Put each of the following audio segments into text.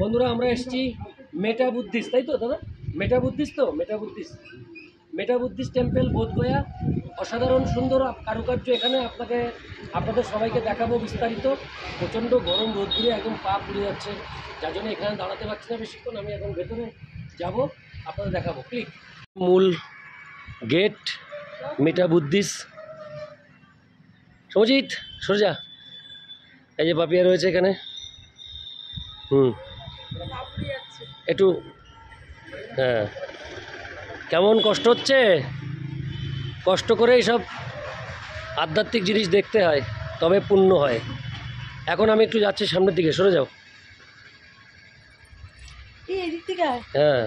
বন্ধুরা আমরা এসেছি মেটা বুদ্ধিস্ট, তাই তো দাদা? মেটা বুদ্ধিস্ট তো মেটা বুদ্ধিস্ট টেম্পল বোধগয়া। অসাধারণ সুন্দর কারুকার্য এখানে আপনাদের সবাইকে দেখাবো বিস্তারিত। প্রচণ্ড গরম রোদ্দুরে একদম পা পুড়ে যাচ্ছে, যার জন্য এখানে দাঁড়াতে পারছি না বেশিক্ষণ। আমি এখন ভেতরে যাব, আপনাদের দেখাবো। ক্লিক। মূল গেট মেটা বুদ্ধিস্ট। সমজিৎ সোজা, এই যে পাপিয়া রয়েছে এখানে। একটু হ্যাঁ, কেমন কষ্ট হচ্ছে? কষ্ট করে এইসব আধ্যাত্মিক জিনিস দেখতে হয়, তবে পুণ্য হয়। এখন আমি একটু যাচ্ছি সামনের দিকে, সরে যাও। হ্যাঁ,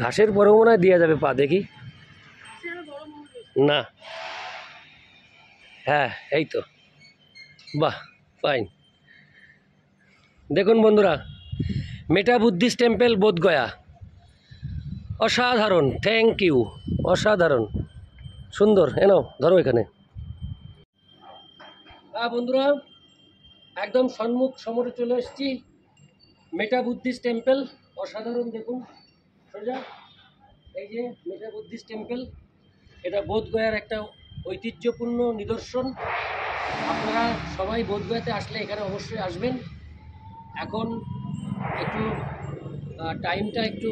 ঘাসের পরেও মনে হয় দেওয়া যাবে পা, দেখি না। হ্যাঁ এই তো, বাহ ফাইন। দেখুন বন্ধুরা, মেটা বুদ্ধিস্ট টেম্পল বোধগয়া। অসাধারণ, থ্যাংক ইউ, অসাধারণ সুন্দর। এনাও ধরো এখানে। হ্যাঁ বন্ধুরা, একদম সম্মুখ সমরে চলে এসেছি মেটা বুদ্ধিস্ট টেম্পল। অসাধারণ, দেখুন সোজা, এই যে মেটা বুদ্ধিস্ট টেম্পল। এটা বোধগয়ার একটা ঐতিহ্যপূর্ণ নিদর্শন। আপনারা সবাই বোধগয়াতে আসলে এখানে অবশ্যই আসবেন। এখন একটু টাইমটা একটু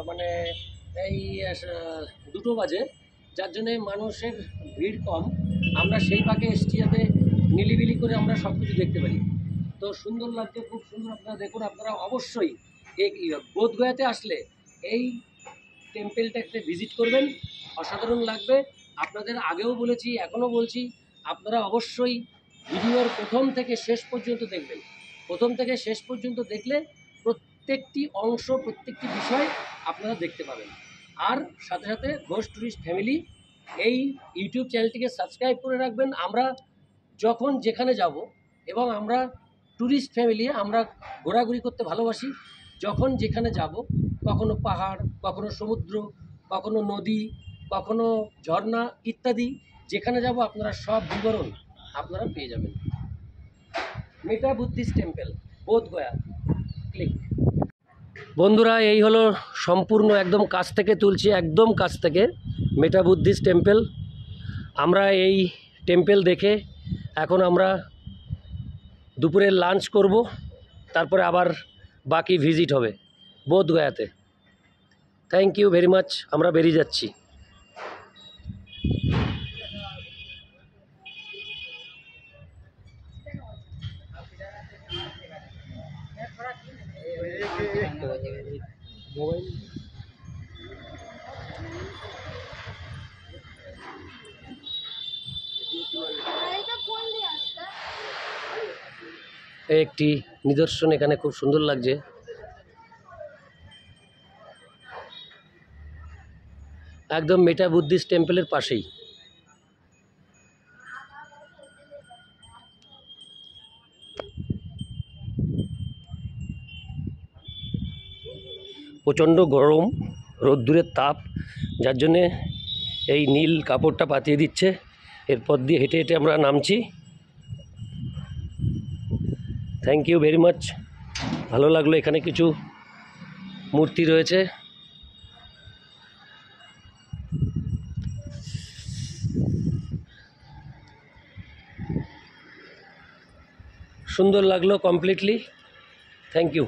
মানে এই 2টো বাজে, যার জন্যে মানুষের ভিড় কম। আমরা সেই ফাঁকে এসেছি যাতে নিলিবিলি করে আমরা সব কিছু দেখতে পারি। তো সুন্দর লাগছে, খুব সুন্দর। আপনারা দেখুন, আপনারা অবশ্যই এই বোধগয়াতে আসলে এই টেম্পলটা একটা ভিজিট করবেন, অসাধারণ লাগবে। আপনাদের আগেও বলেছি, এখনও বলছি, আপনারা অবশ্যই ভিডিওর প্রথম থেকে শেষ পর্যন্ত দেখবেন। প্রথম থেকে শেষ পর্যন্ত দেখলে প্রত্যেকটি অংশ, প্রত্যেকটি বিষয় আপনারা দেখতে পাবেন। আর সাথে সাথে ঘোষ ট্যুরিস্ট ফ্যামিলি এই ইউটিউব চ্যানেলটিকে সাবস্ক্রাইব করে রাখবেন। আমরা যখন যেখানে যাব, এবং আমরা ট্যুরিস্ট ফ্যামিলি, আমরা ঘোরাঘুরি করতে ভালোবাসি। যখন যেখানে যাব, কখনো পাহাড়, কখনো সমুদ্র, কখনো নদী, কখনো ঝর্ণা ইত্যাদি, যেখানে যাব আপনারা সব বিবরণ আপনারা পেয়ে যাবেন। মেটা বুদ্ধিস্ট টেম্পল বোধগয়া, ক্লিক। বন্ধুরা, এই হলো সম্পূর্ণ একদম কাছ থেকে তুলছি, একদম কাছ থেকে মেটা বুদ্ধিস্ট টেম্পল। আমরা এই টেম্পল দেখে এখন আমরা দুপুরের লাঞ্চ করব, তারপরে আবার বাকি ভিজিট হবে বোধগয়াতে। Thank you very much. আমরা বেরিয়ে যাচ্ছি। একটি নিদর্শন এখানে খুব সুন্দর লাগছে। একদম মেটা বুদ্ধিস্ট টেম্পলের পাশেই। প্রচণ্ড গরম, রোদ্দুরের তাপ, যার জন্যে এই নীল কাপড়টা পাতিয়ে দিচ্ছে। এরপর দিয়ে হেঁটে হেঁটে আমরা নামছি। Thank you very much. ভালো লাগলো। এখানে কিছু মূর্তি রয়েছে, সুন্দর লাগলো কমপ্লিটলি। Thank you.